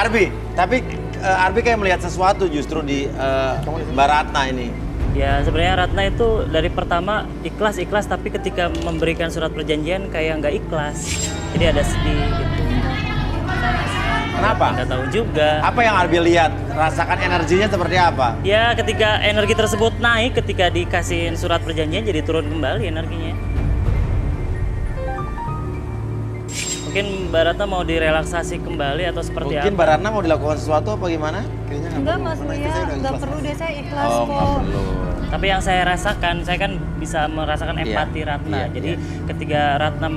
Arbi, tapi Arbi kayak melihat sesuatu justru di Mbak Ratna ini. Ya sebenarnya Ratna itu dari pertama ikhlas tapi ketika memberikan surat perjanjian kayak nggak ikhlas. Jadi ada sedih gitu. Kenapa? Nggak tahu juga. Apa yang Arbi lihat? Rasakan energinya seperti apa? Ya ketika energi tersebut naik ketika dikasihin surat perjanjian jadi turun kembali energinya. Mungkin Mbak Ratna mau direlaksasi kembali atau seperti Mungkin apa? Mbak Ratna mau dilakukan sesuatu apa gimana? Enggak Mas Buya, enggak perlu deh, saya ikhlas Oh, kok. nggak perlu. Tapi yang saya rasakan, saya kan bisa merasakan empati Ratna. iya, Jadi ketika Ratna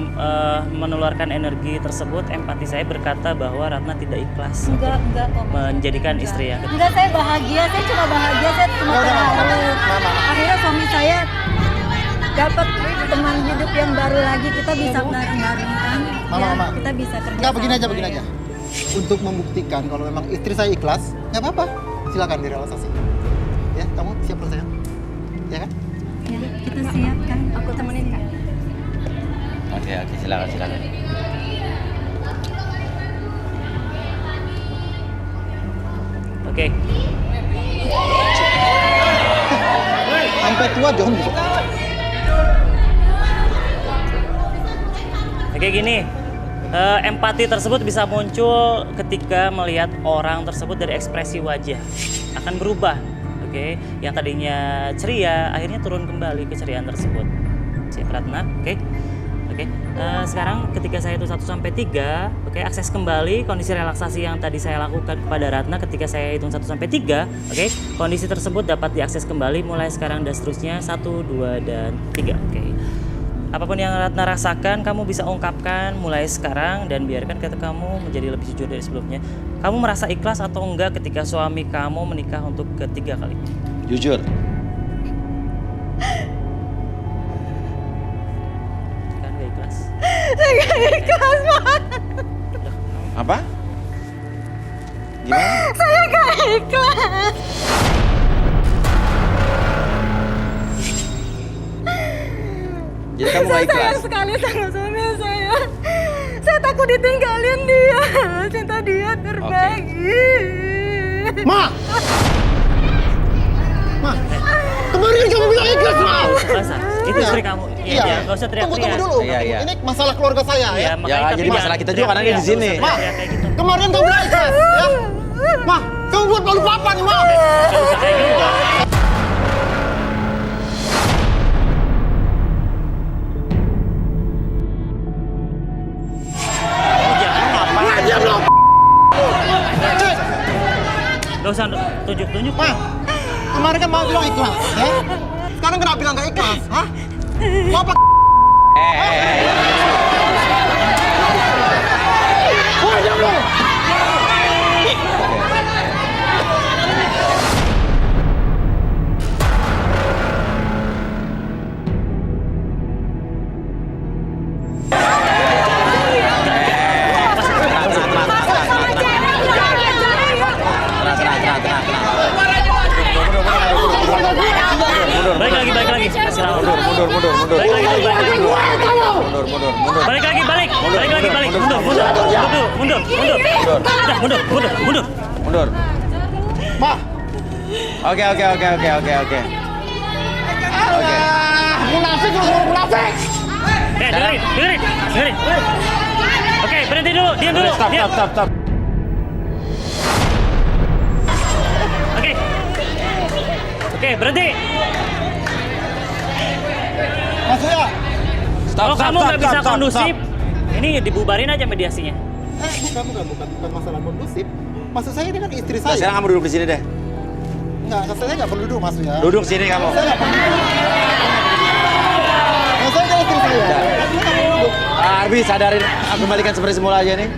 menularkan energi tersebut, empati saya berkata bahwa Ratna tidak ikhlas Enggak kok Mas. menjadikan istri yang ketiga. Enggak, saya bahagia, saya cuma bahagia, saya cuma terharu. Akhirnya suami saya dapat teman hidup yang baru lagi, kita bisa bareng-bareng kan. Mama. Kita bisa kerja. Enggak, begini sama aja. ya. Untuk membuktikan kalau memang istri saya ikhlas, nggak apa-apa. Silakan direlaksasi. Ya, kamu siap kan sayang? Ya kan? Ya, kita siap kan. Aku temenin Kak. Oke, silakan. Oke. Sampai tua John gitu. Oke gini, empati tersebut bisa muncul ketika melihat orang tersebut dari ekspresi wajah akan berubah. Oke, yang tadinya ceria akhirnya turun kembali keceriaan tersebut. Siap Ratna, oke? Oke, sekarang ketika saya hitung 1 sampai 3, oke, akses kembali kondisi relaksasi yang tadi saya lakukan kepada Ratna ketika saya hitung 1 sampai 3, oke, kondisi tersebut dapat diakses kembali mulai sekarang dan seterusnya 1, 2, dan 3, oke. Apapun yang Ratna rasakan, kamu bisa ungkapkan mulai sekarang dan biarkan kata kamu menjadi lebih jujur dari sebelumnya. Kamu merasa ikhlas atau enggak ketika suami kamu menikah untuk ketiga kalinya? Jujur. Kan gak ikhlas? Saya gak ikhlas, Mas. Apa? Gimana? Saya gak ikhlas. Jadi kamu nggak Saya ikhlas? sayang sekali sama suami saya. Saya takut ditinggalin dia. Cinta dia terbagi. Ma! Kemarin kamu bilang ikhlas, Ma! Masa? Itu istri kamu? Iya, nggak usah Tunggu teriak-teriak. dulu. Iya. Ini masalah keluarga saya Iya, ya. makanya Ya, tapi jadi jangan masalah kita juga karena dia di teriak-teriak, sini. nggak usah teriak kayak gitu. Kemarin kamu bilang ikhlas, ya? Ma, kamu buat malu papa nih, Ma! Nggak usah kayak gitu. Aja belum. Nggak usah tunjuk-tunjuk. Ma, kemarin kan mau bilang ikhlas, ya? Sekarang kenapa bilang gak ikhlas, hah? Mau apa? Wah, diam lu! Balik lagi. Kasih lama. Mundur. Balik lagi. Mundur. Balik lagi. Mundur. Udah, mundur. Mundur. Ma! Oke. Munafik lu, munafik! Dengerin. Oke, berhenti dulu, diam dulu. Stop. Oke, berhenti. Mas ya? Kalau kamu nggak bisa kondusif, ini dibubarin aja mediasinya. Bukan masalah kondusif. Maksud saya ini kan istri Nah, saya. sekarang kamu duduk di sini deh. Enggak, saya nggak perlu duduk maksudnya. Duduk sini kamu. Saya nggak perlu duduk. Nah, saya kan istri saya. Udah. Artinya kamu duduk. Arbi, sadarin, kembalikan seperti semula aja nih.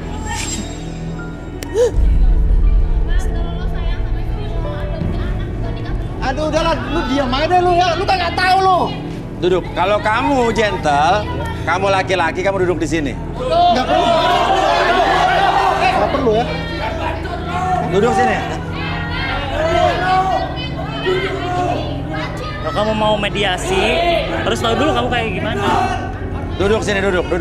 Aduh, udahlah, lu diam aja deh lu ya. Lu kan nggak tahu lu. Duduk. Kalau kamu gentle, kamu laki-laki, kamu duduk di sini. Nggak perlu. Nggak perlu ya. Duduk sini. Kalau kamu mau mediasi, harus tahu dulu kamu kayak gimana. Duduk sini, duduk. Ya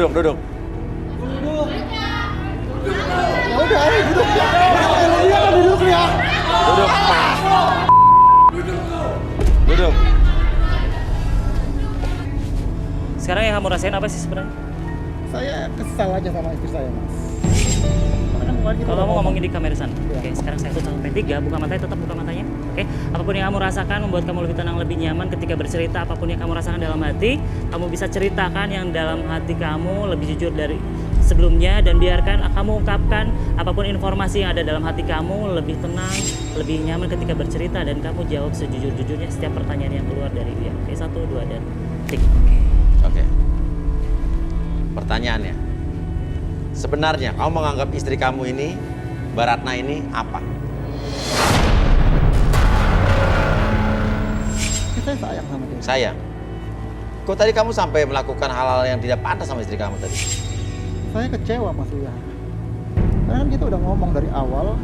udah, ayo duduk. duduk ya. Duduk. Duduk. Sekarang yang kamu rasain apa sih sebenarnya? Saya kesal aja sama istri saya, Mas. Karena kan kemarin kita Kalau udah kamu ngomongin di kamera sana. Iya. Oke, sekarang saya tutup sampai 3, buka matanya, tetap buka matanya. Oke, apapun yang kamu rasakan membuat kamu lebih tenang, lebih nyaman ketika bercerita. Apapun yang kamu rasakan dalam hati, kamu bisa ceritakan yang dalam hati kamu lebih jujur dari sebelumnya, dan biarkan kamu ungkapkan apapun informasi yang ada dalam hati kamu lebih tenang, lebih nyaman ketika bercerita, dan kamu jawab sejujur-jujurnya setiap pertanyaan yang keluar dari dia. Oke, 1, 2, dan tik. Oke. Pertanyaannya, sebenarnya kamu menganggap istri kamu ini, Mbak Ratna ini apa? Saya sayang sama dia. Sayang. Kok tadi kamu sampai melakukan hal-hal yang tidak pantas sama istri kamu tadi? Saya kecewa, Mas Uya. Karena dia tuh udah ngomong dari awal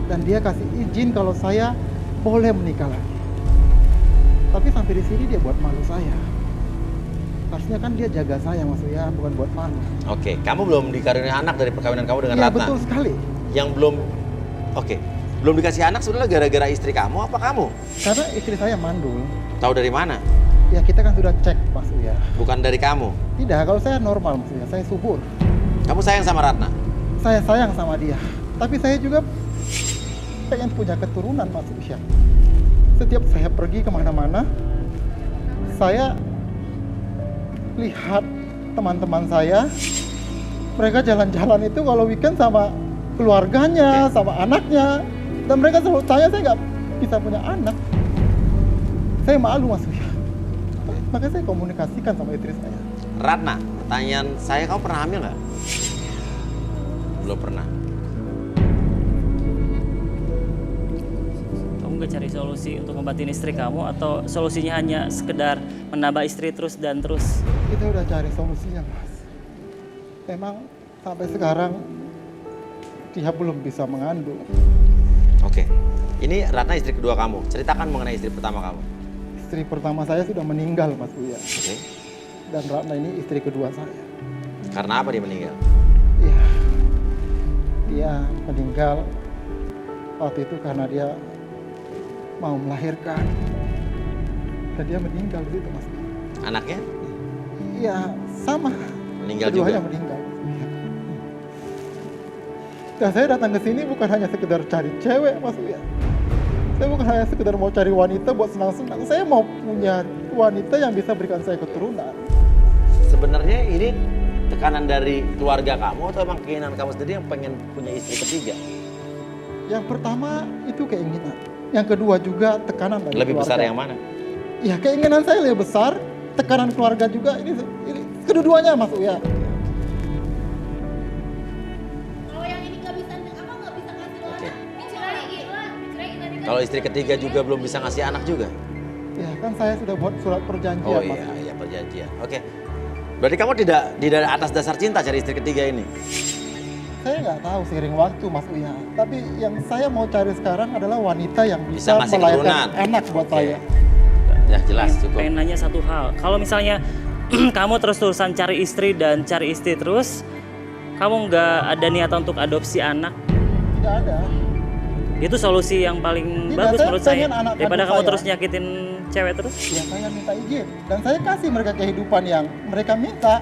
dan dia kasih izin kalau saya boleh menikah lagi. Tapi sampai di sini dia buat malu saya. Harusnya kan dia jaga saya, Mas Uya, bukan buat malu. Oke, kamu belum dikaruniai anak dari perkawinan kamu dengan Iya, Ratna? betul sekali. Yang belum dikasih anak sebenarnya gara-gara istri kamu apa kamu? Karena istri saya mandul. Tahu dari mana? Ya kita kan sudah cek, Mas Uya. Bukan dari kamu. Tidak, kalau saya normal, Mas Uya. Saya subur. Kamu sayang sama Ratna? Saya sayang sama dia. Tapi saya juga pengen punya keturunan, Mas Uya. Setiap saya pergi kemana-mana, saya lihat teman-teman saya, mereka jalan-jalan itu kalau weekend sama keluarganya, sama anaknya. Dan mereka selalu tanya, saya nggak bisa punya anak. Saya malu, Mas Uya. Makanya saya komunikasikan sama istri saya. Ratna, pertanyaan saya, kamu pernah hamil nggak? Belum pernah. Kamu gak cari solusi untuk ngobatin istri kamu, atau solusinya hanya sekedar menambah istri terus dan terus? Kita udah cari solusinya, Mas. Memang sampai sekarang dia belum bisa mengandung. Oke, ini Ratna istri kedua kamu. Ceritakan mengenai istri pertama kamu. Istri pertama saya sudah meninggal, Mas Uya. Oke. Dan Ratna ini istri kedua saya. Karena apa dia meninggal? Iya. Dia meninggal waktu itu karena dia mau melahirkan. Dan dia meninggal gitu, Mas Uya. Anaknya? Iya, sama. Meninggal Keduanya juga? meninggal. Dan saya datang ke sini bukan hanya sekedar cari cewek, Mas Uya. Saya bukan hanya sekedar mau cari wanita buat senang-senang. Saya mau punya wanita yang bisa berikan saya keturunan. Sebenarnya ini tekanan dari keluarga kamu atau emang keinginan kamu sendiri yang pengen punya istri ketiga? Yang pertama itu keinginan. Yang kedua juga tekanan dari Lebih keluarga. besar yang mana? Ya, keinginan saya lebih besar, tekanan keluarga juga. Ini kedua-duanya, Mas Uya. Kalau yang ini nggak bisa, apa nggak bisa ngasih lo Oke. anak? Dicerain tadi kan. Kalau istri ketiga juga belum bisa ngasih anak juga? Ya, kan saya sudah buat surat perjanjian, Oh Mas. iya, perjanjian. Oke. Berarti kamu tidak atas dasar cinta cari istri ketiga ini? Saya nggak tahu seiring waktu, Mas Uya. Tapi yang saya mau cari sekarang adalah wanita yang Bisa bisa, ngasih melahirkan keturunan. anak buat Oke. saya. Ya jelas, cukup. Pengen nanya satu hal, kalau misalnya kamu terus-terusan cari istri dan cari istri terus, kamu nggak ada niatan untuk adopsi anak? Tidak ada. Itu solusi yang paling Tidak, bagus saya menurut saya, pengen anak daripada kandung kamu saya. terus nyakitin cewek terus. Ya, saya minta izin. Dan saya kasih mereka kehidupan yang mereka minta.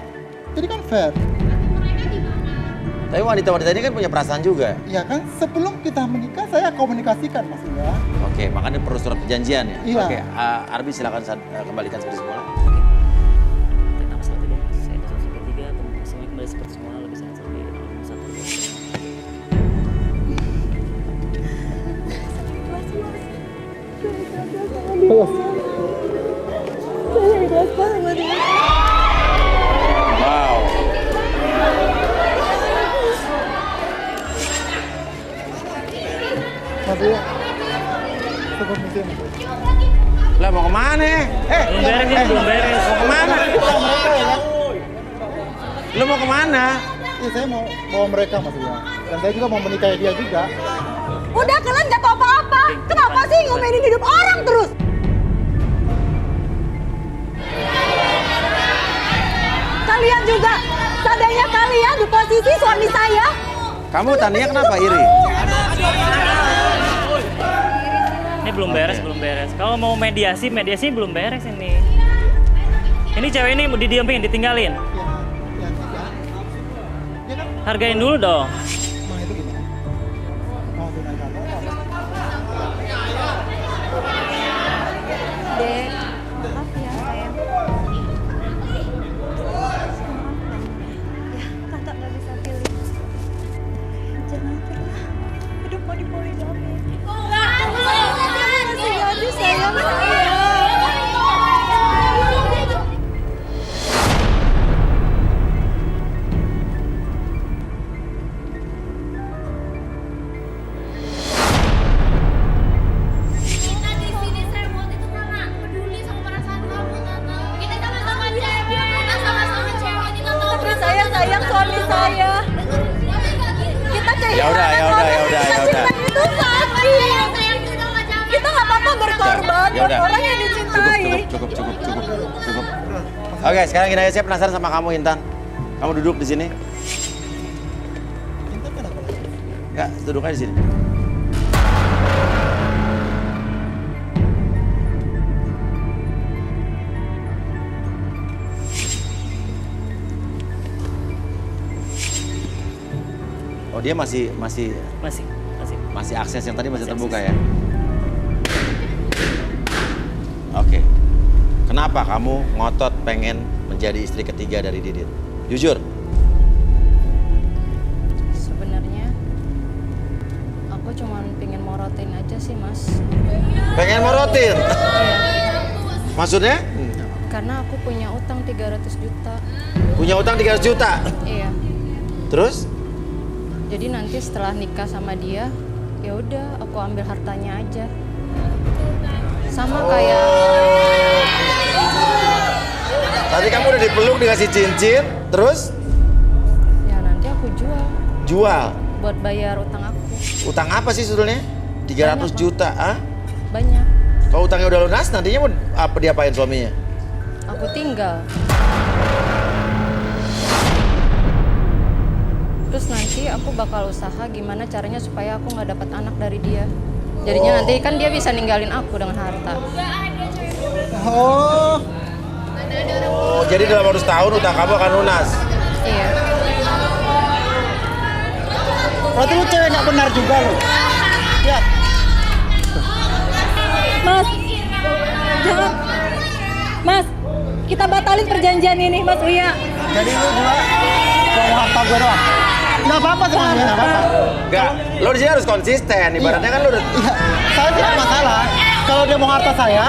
Jadi kan fair. Tapi wanita-wanita ini kan punya perasaan juga. Ya kan, sebelum kita menikah saya komunikasikan, Mas Uya. Oke, makanya perlu surat perjanjian ya? Iya. Oke, Arbi silakan kembalikan seperti semula. Tarik nafas satu deh, saya hitung sampai 3, semuanya kembali seperti semula, lebih sehat sampai 1, 2. Saya ikhlas banget. Wow. Mas Uya. Saya permisi, Mas Uya. Lah mau kemana? Belum beres ini, belum beres. Mau kemana? Lu mau kemana? Ya, saya mau bawa mereka, Mas Uya. Dan saya juga mau menikahi dia juga. Udah, kalian gak tau apa-apa. Kenapa sih ngomelin hidup orang terus? Kalian juga, seandainya kalian di posisi suami saya. Kamu tanya kenapa iri? belum beres, Oke. belum beres. Kalau mau mediasi belum beres ini. Ini cewek ini mau didiemin, ditinggalin. Ya, kan? Hargain dulu dong. Emang itu gimana? Mau tunaikan apa? Dek, maaf ya sayang. Ya, kakak nggak bisa pilih. Jangan pernah hidup mau dipoligami. Masih aja sayang saya. Kita di sini seremot itu karena peduli sama perasaan kamu, Tante. Kita sama-sama cewek, kita sama-sama cewek, kita tahu Tapi perasaan saya Tante. sayang suami saya. Kita Ya udah, ya udah, ya udah, ya udah. Itu sakit. Kita nggak apa-apa berkorban Ya buat udah. orang yang dicintai. Cukup. Oke, sekarang gini aja, saya penasaran sama kamu, Intan. Kamu duduk di sini. Intan kenapa? Enggak, duduk aja di sini. Oh, dia masih akses yang tadi masih terbuka ya? Oke. Kenapa kamu ngotot pengen menjadi istri ketiga dari Didit? Jujur. Sebenarnya aku cuma pengen morotin aja sih, Mas. Pengen morotin? Iya, Maksudnya? karena aku punya utang 300 juta. Punya utang 300 juta? Iya. Terus? Jadi nanti setelah nikah sama dia, ya udah aku ambil hartanya aja. Sama kayak Tadi kamu udah dipeluk, dikasih cincin, terus ya nanti aku jual jual. buat bayar utang aku. Utang apa sih sebetulnya? 300 Banyak, juta, ah? Banyak. Kalau utangnya udah lunas, nantinya mau apa diapain suaminya? Aku tinggal. Terus nanti aku bakal usaha gimana caranya supaya aku nggak dapat anak dari dia. Jadinya nanti kan dia bisa ninggalin aku dengan harta. Oh, Oh, jadi dalam waktu setahun utang kamu akan lunas. Iya. berarti lu cewek nggak benar juga lu. Ya, Mas, jangan. Mas, kita batalin perjanjian ini, Mas Uya. jadi lu juga mau harta gue doang. Nggak apa-apa sih, Mas, nggak apa-apa. Enggak, lo di sini harus konsisten. Ibaratnya kan lo udah... Iya, saya tidak masalah. Kalau dia mau harta saya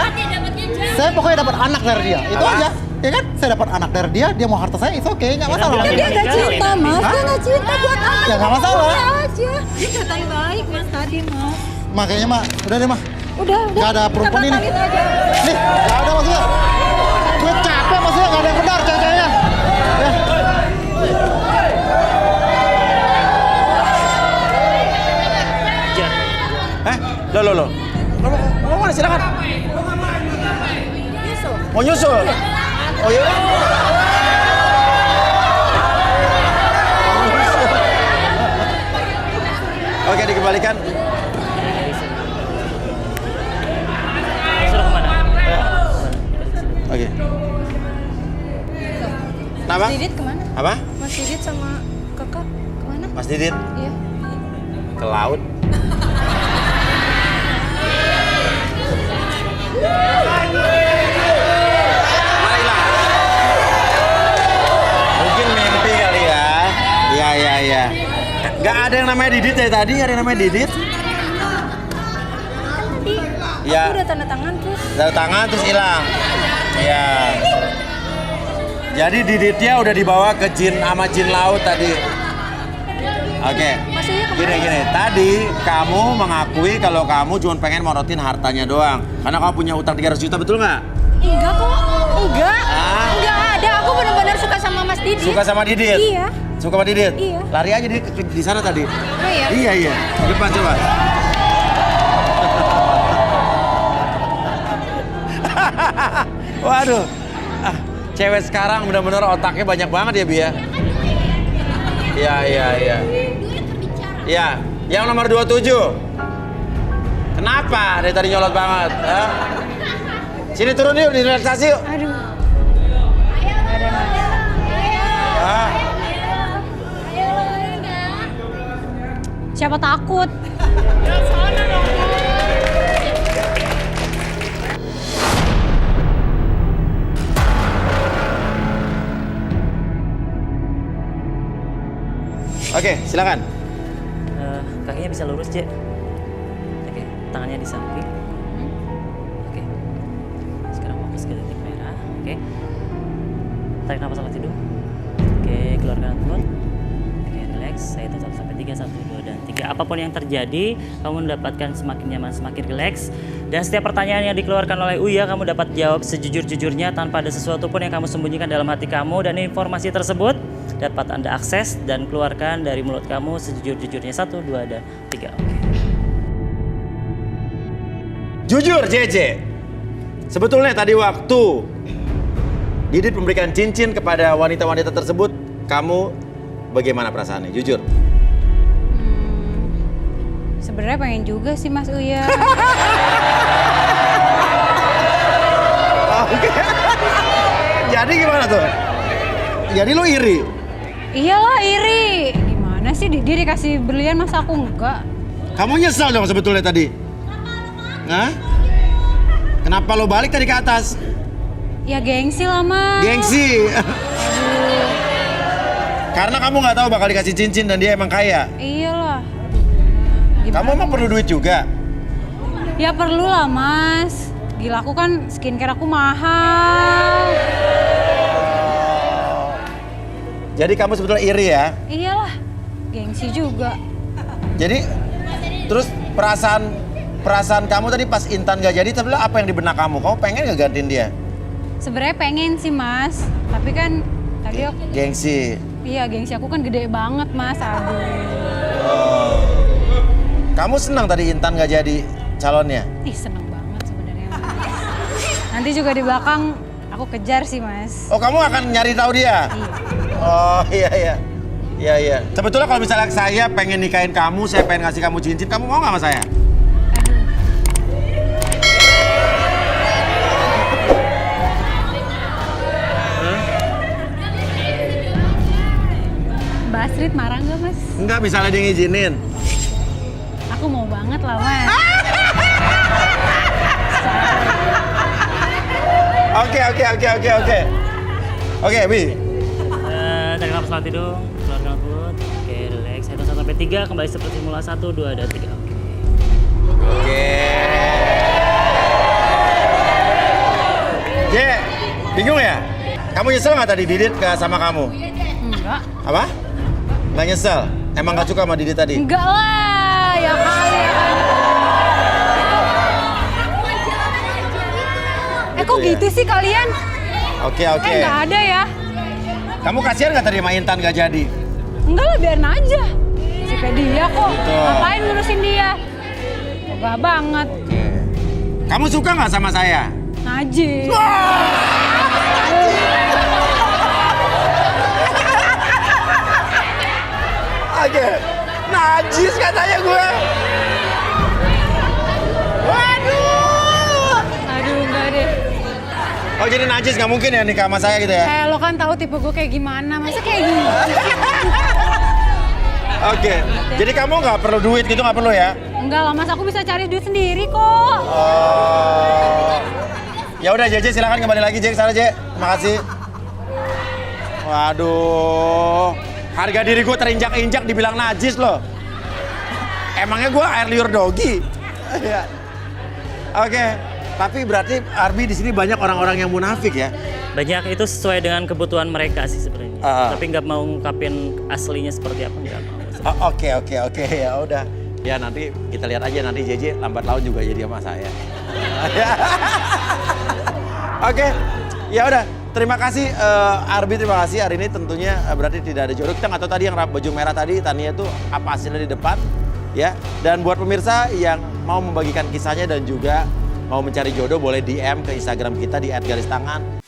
pokoknya dapat anak dari dia. Itu Apa? aja. Ya kan? Saya dapat anak dari dia, dia mau harta saya, itu oke, nggak masalah. bilang Kan dia nggak cinta, Mas. Dia nggak cinta buat apa? Ya nggak masalah. Udah aja. Dia katanya baik, Mas, tadi, Mas. Makanya mah, udah deh mah. Udah. Nggak ada perempuan Kita ini. batalin aja. Nih, nggak ada maksudnya. Gue capek maksudnya, nggak ada yang benar cewek-ceweknya. Ya. Jar. Lo mau mana? Silakan. Mau nyusul? Oh iya. Oke, dikembalikan. Suruh kemana? Oke. Kenapa? Mas Didit kemana? Apa? Mas Didit sama kakak kemana? Mas Didit Iya. ke laut. Marilah. Mungkin mimpi kali ya. Iya. Gak ada yang namanya Didit dari tadi, ada yang namanya Didit. Iya. Aku udah tanda tangan terus. Dari tangan terus hilang. Iya. Jadi Diditnya udah dibawa ke jin sama jin laut tadi. Oke. Maksudnya kemana? Gini. Tadi kamu mengakui kalau kamu cuma pengen morotin hartanya doang. Karena kamu punya utang 300 juta, betul nggak? Enggak kok. Enggak. Ah. Enggak ada. Aku benar-benar suka sama Mas Didit. Suka sama Didit? Iya. Suka sama Didit? Iya. Lari aja di sana tadi. Oh iya. Iya. Di depan coba. Waduh. Cewek sekarang benar-benar otaknya banyak banget ya, Bia. Iya. Iya, yang nomor 27. Kenapa? Dari tadi nyolot banget. Hah? Sini turun yuk, di relaksasi yuk. Aduh. Nggak ada, Mas. Hah? Siapa takut? Oke, silakan. Kakinya bisa lurus, Cek. Oke, tangannya di samping. Oke. Sekarang fokus ke titik merah. Oke. Tarik nafas lewat hidung. Oke, keluarkan mulut. Oke, relax. Saya hitung 1 sampai 3, 1, 2, dan 3. Apapun yang terjadi, kamu mendapatkan semakin nyaman, semakin relax. Dan setiap pertanyaan yang dikeluarkan oleh Uya, kamu dapat jawab sejujur-jujurnya tanpa ada sesuatu pun yang kamu sembunyikan dalam hati kamu. Dan informasi tersebut dapat Anda akses dan keluarkan dari mulut kamu sejujur-jujurnya. 1, 2, dan 3. Oke. Jujur, JJ. Sebetulnya tadi waktu Didit memberikan cincin kepada wanita-wanita tersebut, kamu bagaimana perasaannya? Jujur. Sebenarnya pengen juga sih Mas Uya. Oke. Jadi gimana tuh? Jadi lo iri? Iyalah iri. Gimana sih dia dikasih berlian masa aku enggak? Kamu nyesal dong sebetulnya tadi? Hah? Kenapa lo balik tadi ke atas? Ya gengsi lah Mas. Gengsi. Karena kamu nggak tahu bakal dikasih cincin dan dia emang kaya. Iyalah. Kamu emang perlu duit juga? Ya perlu lah Mas. Gila aku kan skincare aku mahal. Jadi kamu sebetulnya iri ya? Iyalah. Gengsi juga. Jadi terus perasaan kamu tadi pas Intan gak jadi, tapi apa yang di benak kamu? Kamu pengen gak gantiin dia? Sebenarnya pengen sih Mas. Tapi kan tadi aku Gengsi. iya gengsi aku kan gede banget Mas. Aduh. Kamu senang tadi Intan gak jadi calonnya? Ih seneng banget sebenarnya Mas. Nanti juga di belakang aku kejar sih Mas. Oh, kamu akan nyari tahu dia? Iya. Oh, iya. Iya. Sebetulnya kalau misalnya saya pengen nikahin kamu, saya pengen ngasih kamu cincin, kamu mau nggak sama saya? Mbak Astrid marah nggak Mas? Enggak, misalnya dia ngizinin. Aku mau banget lah Mas. Oke. Oke, Bi. Tarik nafas lewat hidung, keluarkan mulut. Oke, relax. Saya hitung 1 sampai 3, kembali seperti semula. 1, 2, dan 3. Oke. Oke. Je, bingung ya? Kamu nyesel nggak tadi Didit sama kamu? Enggak. Apa? Nggak nyesel? Emang nggak suka sama Didit tadi? Enggak lah, ya kali ya kan. Kok ya? gitu sih kalian? Oke. Nggak ada ya. Kamu kasihan nggak tadi sama Intan nggak jadi? Enggak lah, biarin aja. Suka dia kok. Gitu. Ngapain ngurusin dia? Enggak banget. Kamu suka nggak sama saya? Najis. Oke. Najis katanya gue. Waduh. Aduh, enggak deh. Oh, jadi najis nggak mungkin ya nikah sama saya gitu ya? Lo kan tahu tipe gue kayak gimana. Masa kayak gini? Oke. Jadi kamu nggak perlu duit gitu, nggak perlu ya? Enggak lah Mas, aku bisa cari duit sendiri kok. Oh. Ya udah JJ, silakan kembali lagi JJ ke sana JJ. Terima kasih. Waduh. Harga diri gue terinjak-injak dibilang najis loh. Emangnya gue air liur dogi? Iya. Oke. Tapi berarti Arbi di sini banyak orang-orang yang munafik ya? Banyak, itu sesuai dengan kebutuhan mereka sih sebenarnya. Tapi nggak mau ngungkapin aslinya seperti apa, nggak mau. Oke. Ya udah. Ya nanti kita lihat aja nanti JJ lambat laun juga jadi sama saya. Oke. Ya udah. Terima kasih Arbi, terima kasih. Hari ini tentunya berarti tidak ada jodoh. Kita nggak tahu tadi yang baju merah tadi Tania itu apa hasilnya di depan, ya. Dan buat pemirsa yang mau membagikan kisahnya dan juga mau mencari jodoh boleh DM ke Instagram kita di @garistangan.